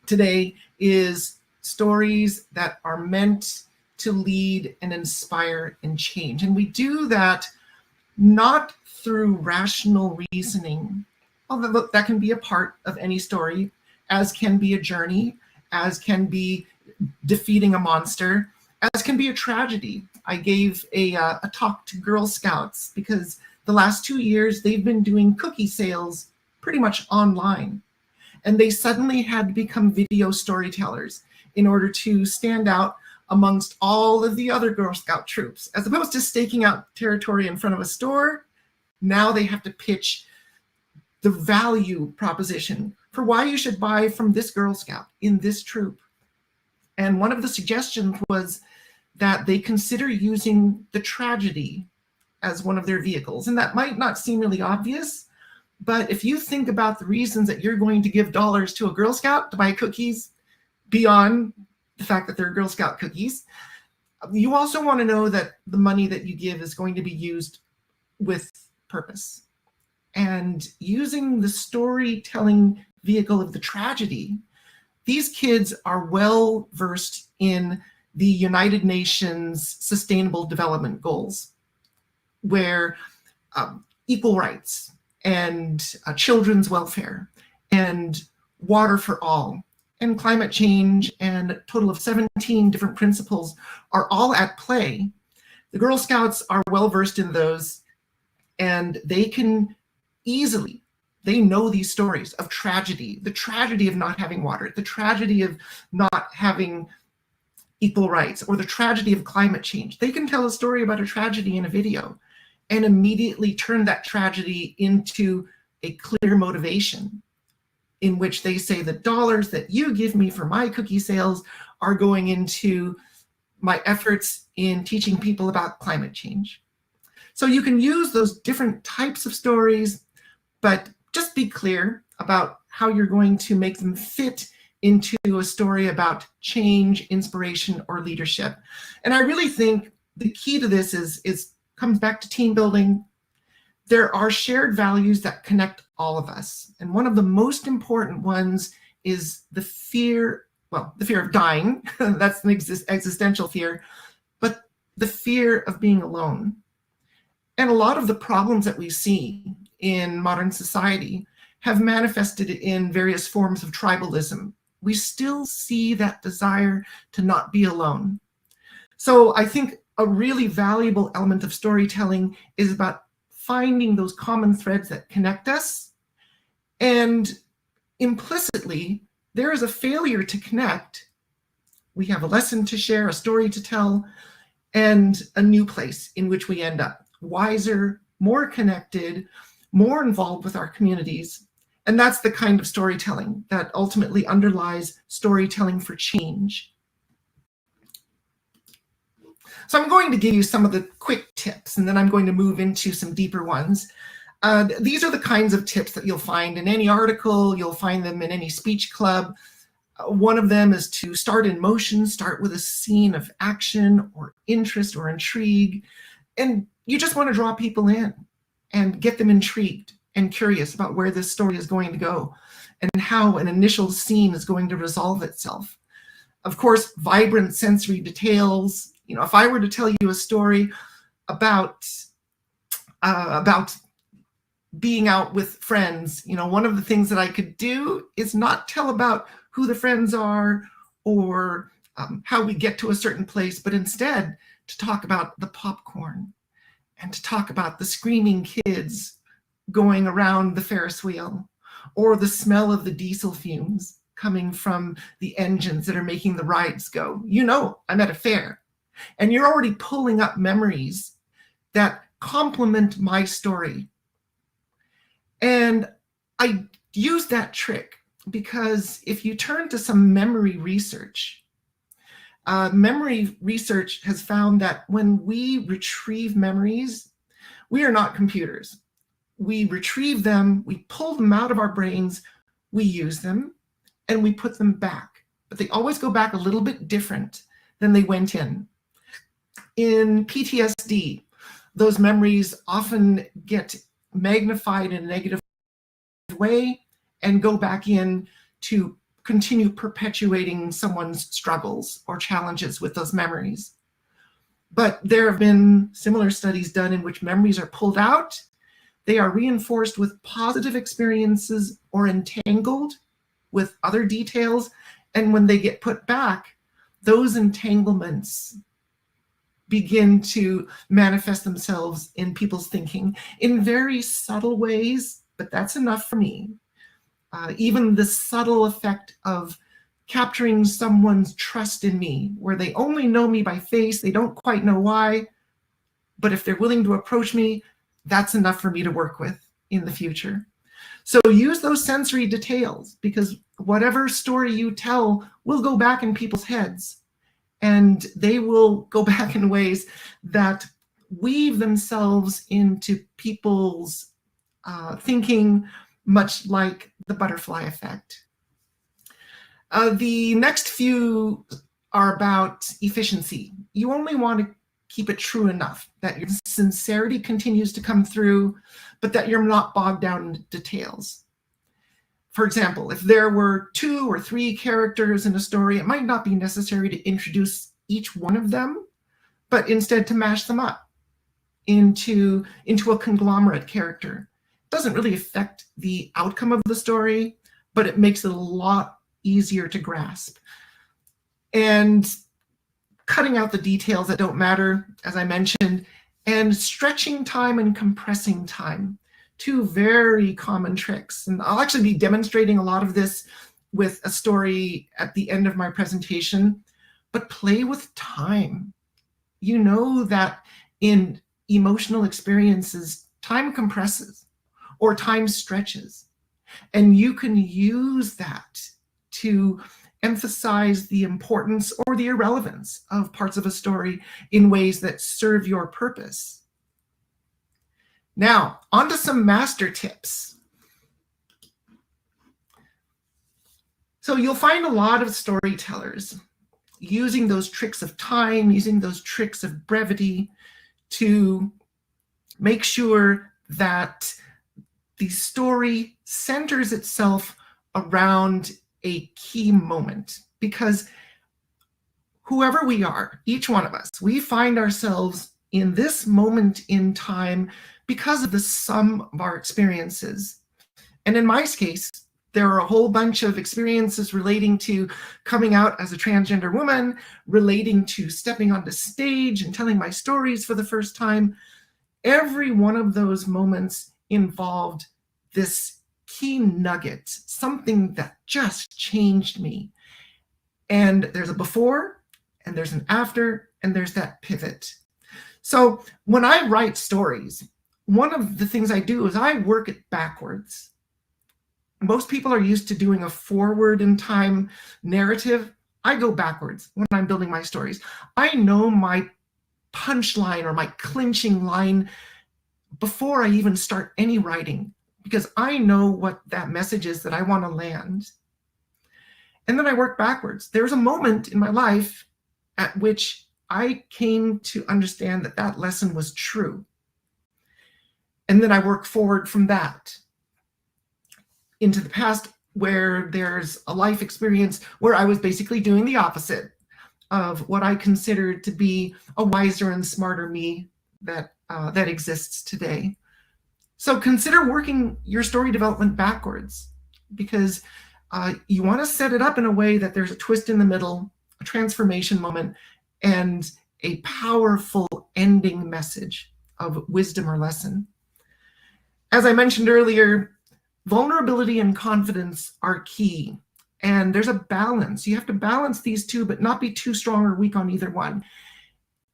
today is stories that are meant to lead and inspire and change. And we do that not through rational reasoning, although that can be a part of any story, as can be a journey, as can be defeating a monster, as can be a tragedy. I gave a talk to Girl Scouts because the last 2 years they've been doing cookie sales pretty much online. And they suddenly had to become video storytellers in order to stand out amongst all of the other Girl Scout troops. As opposed to staking out territory in front of a store, now they have to pitch the value proposition for why you should buy from this Girl Scout in this troop. And one of the suggestions was that they consider using the tragedy as one of their vehicles. And that might not seem really obvious, but if you think about the reasons that you're going to give dollars to a Girl Scout to buy cookies beyond the fact that they're Girl Scout cookies, you also want to know that the money that you give is going to be used with purpose. And using the storytelling vehicle of the tragedy, these kids are well versed in the United Nations Sustainable Development Goals, where equal rights and children's welfare and water for all and climate change and a total of 17 different principles are all at play. The Girl Scouts are well versed in those, and they can easily, they know these stories of tragedy, the tragedy of not having water, the tragedy of not having equal rights, or the tragedy of climate change. They can tell a story about a tragedy in a video and immediately turn that tragedy into a clear motivation in which they say the dollars that you give me for my cookie sales are going into my efforts in teaching people about climate change. So you can use those different types of stories, but just be clear about how you're going to make them fit into a story about change, inspiration, or leadership. And I really think the key to this comes back to team building. There are shared values that connect all of us. And one of the most important ones is the fear of dying. That's an existential fear, but the fear of being alone. And a lot of the problems that we see in modern society have manifested in various forms of tribalism. We still see that desire to not be alone. So I think a really valuable element of storytelling is about finding those common threads that connect us. And implicitly, there is a failure to connect. We have a lesson to share, a story to tell, and a new place in which we end up, wiser, more connected, more involved with our communities. And that's the kind of storytelling that ultimately underlies storytelling for change. So I'm going to give you some of the quick tips, and then I'm going to move into some deeper ones. These are the kinds of tips that you'll find in any article. You'll find them in any speech club. One of them is to start in motion, start with a scene of action or interest or intrigue. And you just want to draw people in and get them intrigued and curious about where this story is going to go and how an initial scene is going to resolve itself. Of course, vibrant sensory details. You know, if I were to tell you a story about being out with friends, you know, one of the things that I could do is not tell about who the friends are or how we get to a certain place, but instead to talk about the popcorn and to talk about the screaming kids going around the Ferris wheel, or the smell of the diesel fumes coming from the engines that are making the rides go. You know, I'm at a fair, and you're already pulling up memories that complement my story. And I use that trick because if you turn to some memory research has found that when we retrieve memories, we are not computers. We retrieve them, we pull them out of our brains, we use them, and we put them back. But they always go back a little bit different than they went in. In PTSD, those memories often get magnified in a negative way and go back in to continue perpetuating someone's struggles or challenges with those memories. But there have been similar studies done in which memories are pulled out, they are reinforced with positive experiences or entangled with other details, and when they get put back, those entanglements begin to manifest themselves in people's thinking in very subtle ways, but that's enough for me. Even the subtle effect of capturing someone's trust in me, where they only know me by face, they don't quite know why, but if they're willing to approach me, that's enough for me to work with in the future. So use those sensory details, because whatever story you tell will go back in people's heads, and they will go back in ways that weave themselves into people's thinking, much like the butterfly effect. The next few are about efficiency. You only want to keep it true enough that your sincerity continues to come through, but that you're not bogged down in details. For example, if there were 2 or 3 characters in a story, it might not be necessary to introduce each one of them, but instead to mash them up into a conglomerate character. It doesn't really affect the outcome of the story, but it makes it a lot easier to grasp. And cutting out the details that don't matter, as I mentioned, and stretching time and compressing time. 2 very common tricks. And I'll actually be demonstrating a lot of this with a story at the end of my presentation, but play with time. You know that in emotional experiences, time compresses or time stretches, and you can use that to emphasize the importance or the irrelevance of parts of a story in ways that serve your purpose. Now, on to some master tips. So you'll find a lot of storytellers using those tricks of time, using those tricks of brevity to make sure that the story centers itself around a key moment. Because whoever we are, each one of us, we find ourselves in this moment in time because of the sum of our experiences. And in my case, there are a whole bunch of experiences relating to coming out as a transgender woman, relating to stepping onto stage and telling my stories for the first time. Every one of those moments involved this key nugget, something that just changed me. And there's a before, and there's an after, and there's that pivot. So when I write stories, one of the things I do is I work it backwards. Most people are used to doing a forward in time narrative. I go backwards when I'm building my stories. I know my punchline or my clinching line before I even start any writing, because I know what that message is that I want to land. And then I work backwards. There's a moment in my life at which I came to understand that that lesson was true. And then I work forward from that into the past, where there's a life experience where I was basically doing the opposite of what I considered to be a wiser and smarter me that exists today. So consider working your story development backwards, because you want to set it up in a way that there's a twist in the middle, a transformation moment, and a powerful ending message of wisdom or lesson. As I mentioned earlier, vulnerability and confidence are key, and there's a balance. You have to balance these two, but not be too strong or weak on either one.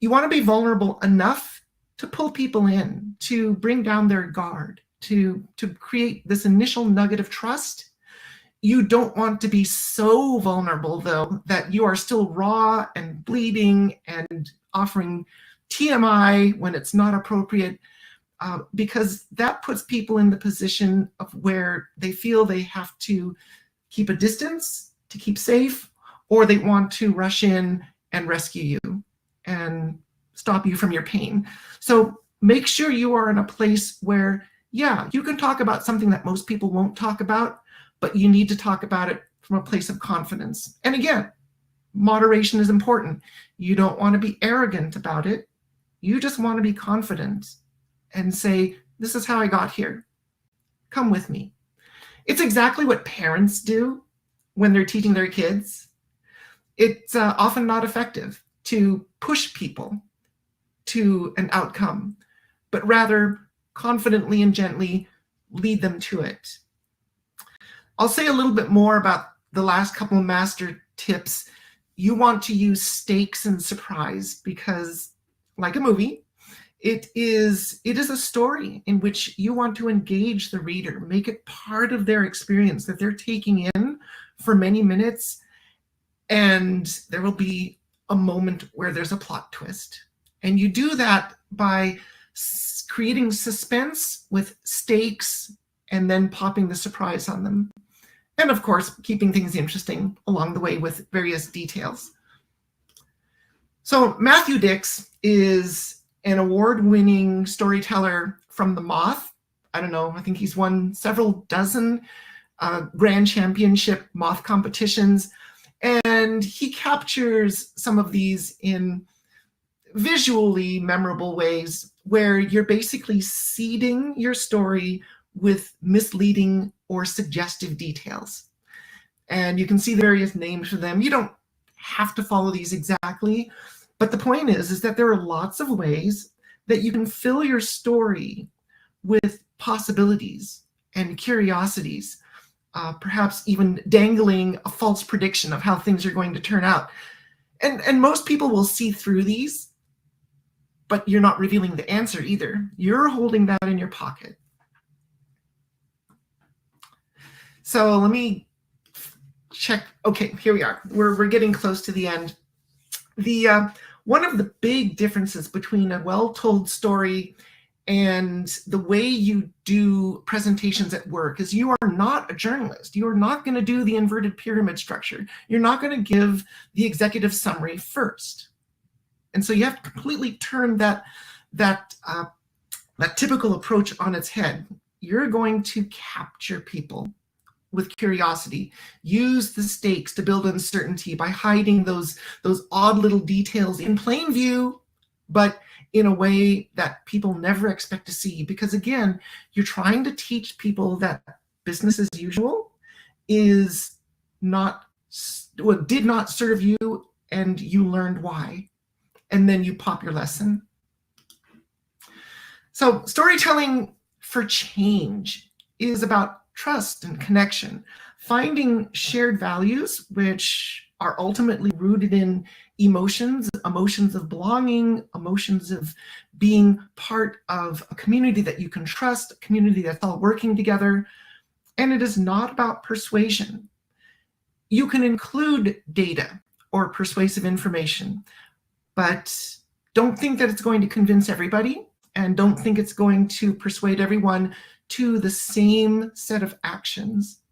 You want to be vulnerable enough to pull people in, to bring down their guard, to create this initial nugget of trust. You don't want to be so vulnerable, though, that you are still raw and bleeding and offering TMI when it's not appropriate, because that puts people in the position of where they feel they have to keep a distance to keep safe, or they want to rush in and rescue you and stop you from your pain. So make sure you are in a place where, yeah, you can talk about something that most people won't talk about, but you need to talk about it from a place of confidence. And again, moderation is important. You don't want to be arrogant about it. You just want to be confident and say, this is how I got here. Come with me. It's exactly what parents do when they're teaching their kids. It's often not effective to push people to an outcome, but rather confidently and gently lead them to it. I'll say a little bit more about the last couple of master tips. You want to use stakes and surprise because, like a movie, it is a story in which you want to engage the reader, make it part of their experience that they're taking in for many minutes, and there will be a moment where there's a plot twist. And you do that by creating suspense with stakes and then popping the surprise on them. And of course, keeping things interesting along the way with various details. So Matthew Dicks is an award-winning storyteller from The Moth. I don't know, I think he's won several dozen grand championship Moth competitions. And he captures some of these in visually memorable ways where you're basically seeding your story with misleading or suggestive details. And you can see the various names for them. You don't have to follow these exactly, but the point is that there are lots of ways that you can fill your story with possibilities and curiosities, perhaps even dangling a false prediction of how things are going to turn out. And most people will see through these, but you're not revealing the answer either. You're holding that in your pocket. So let me check. Okay, here we are. We're getting close to the end. One of the big differences between a well-told story and the way you do presentations at work is you are not a journalist. You are not going to do the inverted pyramid structure. You're not going to give the executive summary first. And so you have to completely turn that typical approach on its head. You're going to capture people with curiosity. Use the stakes to build uncertainty by hiding those odd little details in plain view, but in a way that people never expect to see. Because again, you're trying to teach people that business as usual is did not serve you, and you learned why. And then you pop your lesson. So storytelling for change is about trust and connection, finding shared values, which are ultimately rooted in emotions of belonging, emotions of being part of a community that you can trust, a community that's all working together. And it is not about persuasion. You can include data or persuasive information, but don't think that it's going to convince everybody, and don't think it's going to persuade everyone to the same set of actions.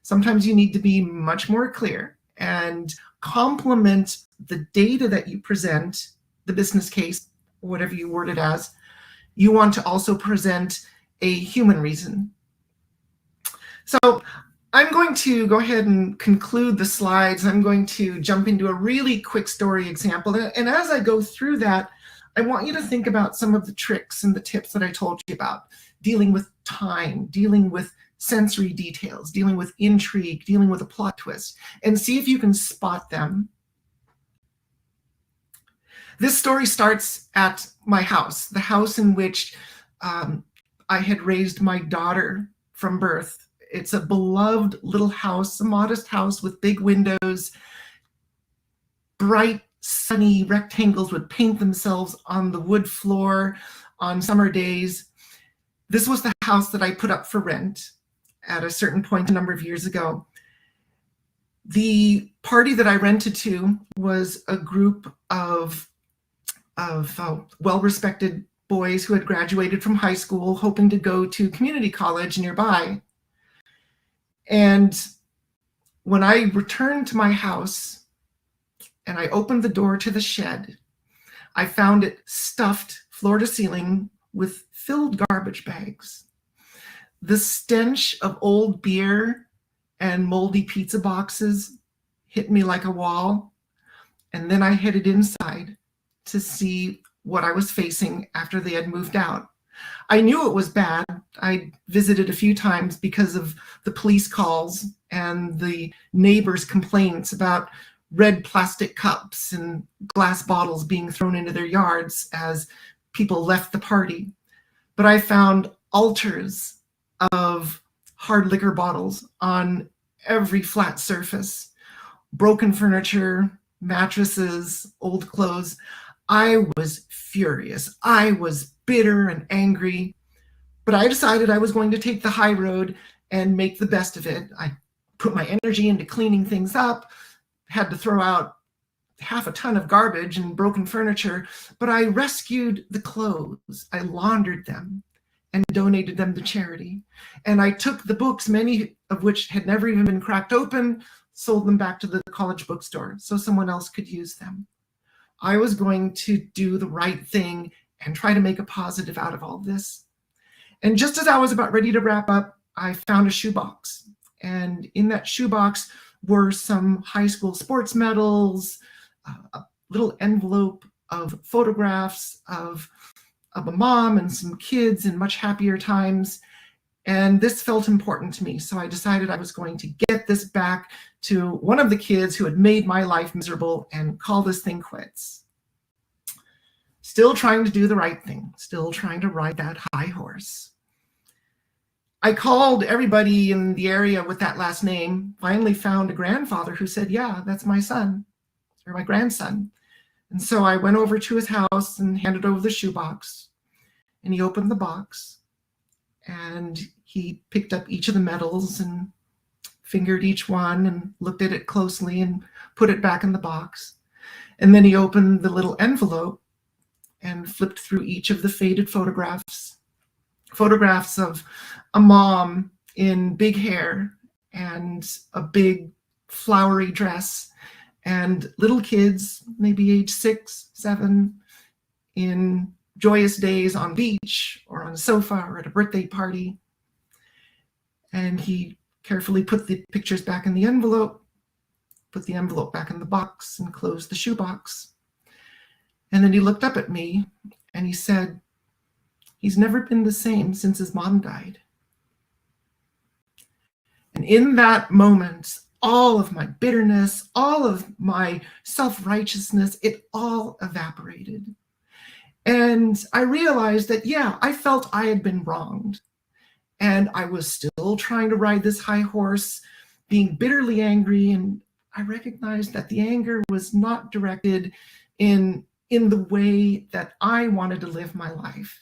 Sometimes you need to be much more clear and complement the data that you present, the business case, whatever you word it as. You want to also present a human reason. So I'm going to go ahead and conclude the slides. I'm going to jump into a really quick story example. And as I go through that, I want you to think about some of the tricks and the tips that I told you about, dealing with time, dealing with sensory details, dealing with intrigue, dealing with a plot twist, and see if you can spot them. This story starts at my house, the house in which I had raised my daughter from birth. It's a beloved little house, a modest house with big windows. Bright, sunny rectangles would paint themselves on the wood floor on summer days. This was the house that I put up for rent at a certain point a number of years ago. The party that I rented to was a group of well-respected boys who had graduated from high school, hoping to go to community college nearby. And when I returned to my house and I opened the door to the shed, I found it stuffed floor to ceiling with filled garbage bags. The stench of old beer and moldy pizza boxes hit me like a wall. And then I headed inside to see what I was facing after they had moved out. I knew it was bad. I visited a few times because of the police calls and the neighbors' complaints about red plastic cups and glass bottles being thrown into their yards as people left the party. But I found altars of hard liquor bottles on every flat surface, broken furniture, mattresses, old clothes. I was furious. I was bitter and angry, but I decided I was going to take the high road and make the best of it. I put my energy into cleaning things up, had to throw out half a ton of garbage and broken furniture, but I rescued the clothes. I laundered them and donated them to charity. And I took the books, many of which had never even been cracked open, sold them back to the college bookstore so someone else could use them. I was going to do the right thing and try to make a positive out of all this. And just as I was about ready to wrap up, I found a shoebox. And in that shoebox were some high school sports medals, a little envelope of photographs of a mom and some kids in much happier times. And this felt important to me. So I decided I was going to get this back to one of the kids who had made my life miserable and call this thing quits. Still trying to do the right thing, still trying to ride that high horse. I called everybody in the area with that last name, finally found a grandfather who said, yeah, that's my son, or my grandson. And so I went over to his house and handed over the shoebox. And he opened the box and he picked up each of the medals and fingered each one and looked at it closely and put it back in the box. And then he opened the little envelope and flipped through each of the faded photographs of a mom in big hair and a big flowery dress, and little kids, maybe age 6, 7, in joyous days on beach or on a sofa or at a birthday party. And he carefully put the pictures back in the envelope, put the envelope back in the box, and closed the shoebox. And then he looked up at me and he said, he's never been the same since his mom died. And in that moment, all of my bitterness, all of my self-righteousness, it all evaporated. And I realized that, yeah, I felt I had been wronged. And I was still trying to ride this high horse, being bitterly angry. And I recognized that the anger was not directed in the way that I wanted to live my life.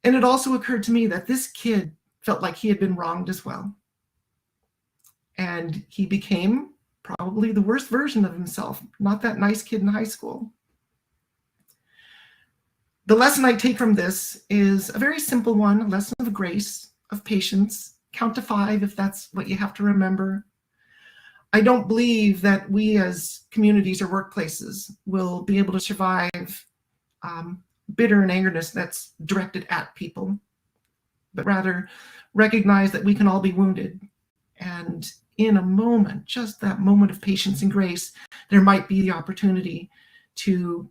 And it also occurred to me that this kid felt like he had been wronged as well. And he became probably the worst version of himself, not that nice kid in high school. The lesson I take from this is a very simple one, a lesson of grace, of patience. Count to 5 if that's what you have to remember. I don't believe that we as communities or workplaces will be able to survive bitter and angerness that's directed at people, but rather recognize that we can all be wounded. And in a moment, just that moment of patience and grace, there might be the opportunity to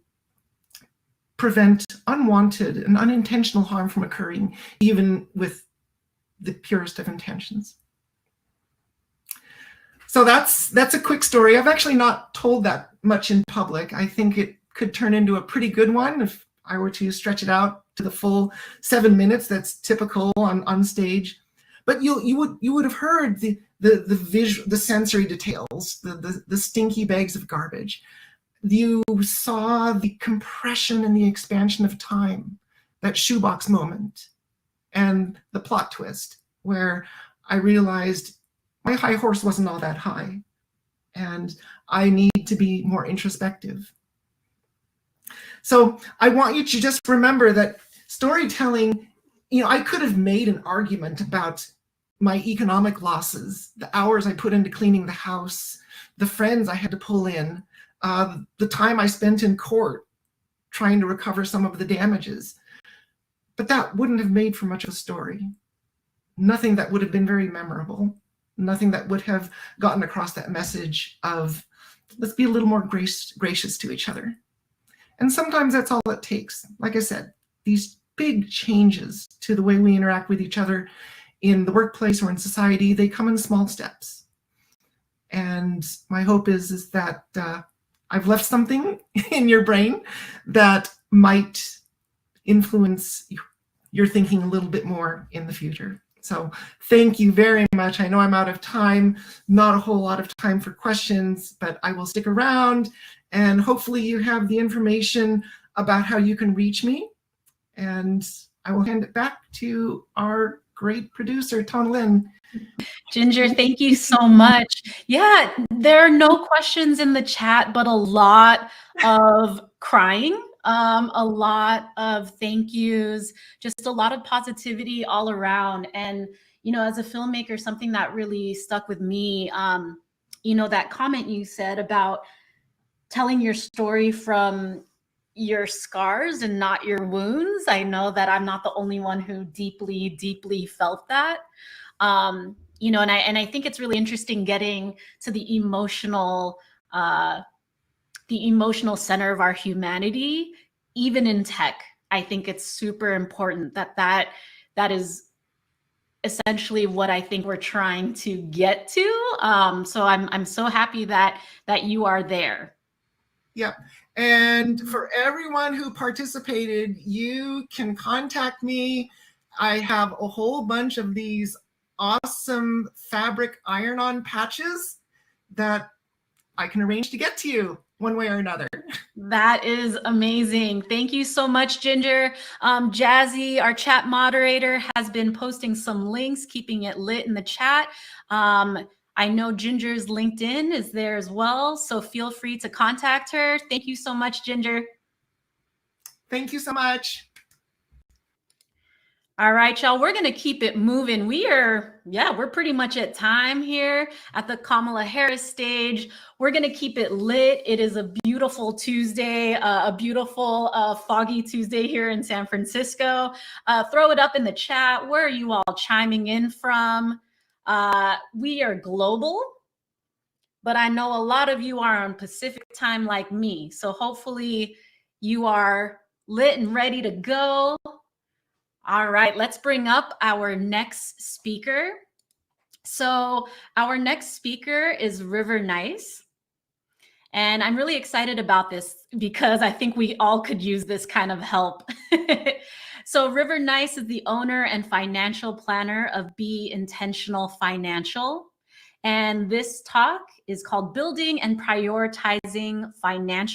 prevent unwanted and unintentional harm from occurring, even with the purest of intentions. So that's a quick story. I've actually not told that much in public. I think it could turn into a pretty good one if I were to stretch it out to the full 7 minutes that's typical on stage. But you would have heard the sensory details, the stinky bags of garbage. You saw the compression and the expansion of time, that shoebox moment, and the plot twist where I realized my high horse wasn't all that high, and I need to be more introspective. So I want you to just remember that storytelling, I could have made an argument about my economic losses, the hours I put into cleaning the house, the friends I had to pull in, the time I spent in court trying to recover some of the damages. But that wouldn't have made for much of a story. Nothing that would have been very memorable. Nothing that would have gotten across that message of let's be a little more gracious to each other. And sometimes that's all it takes. Like I said, these big changes to the way we interact with each other in the workplace or in society, they come in small steps. And my hope is that I've left something in your brain that might influence your thinking a little bit more in the future. So thank you very much. I know I'm out of time, not a whole lot of time for questions, but I will stick around, and hopefully you have the information about how you can reach me. And I will hand it back to our great producer, Tong Lin. Ginger, thank you so much. Yeah, there are no questions in the chat, but a lot of crying, a lot of thank yous, just a lot of positivity all around. And, you know, as a filmmaker, something that really stuck with me, you know, that comment you said about telling your story from your scars and not your wounds. I know that I'm not the only one who deeply, deeply felt that. You know, and I think it's really interesting getting to the emotional center of our humanity, even in tech. I think it's super important that is essentially what I think we're trying to get to. So I'm so happy that you are there. Yeah. And for everyone who participated, you can contact me. I have a whole bunch of these awesome fabric iron-on patches that I can arrange to get to you one way or another. That is amazing. Thank you so much, Ginger. Jazzy, our chat moderator, has been posting some links, keeping it lit in the chat. I know Ginger's LinkedIn is there as well, so feel free to contact her. Thank you so much, Ginger. Thank you so much. All right, y'all, we're going to keep it moving. We're pretty much at time here at the Kamala Harris stage. We're going to keep it lit. It is a beautiful Tuesday, a beautiful foggy Tuesday here in San Francisco. Throw it up in the chat. Where are you all chiming in from? We are global, but I know a lot of you are on Pacific time like me. So hopefully you are lit and ready to go. All right, let's bring up our next speaker. So our next speaker is River Nice. And I'm really excited about this because I think we all could use this kind of help. So River Nice is the owner and financial planner of Be Intentional Financial. And this talk is called Building and Prioritizing Financial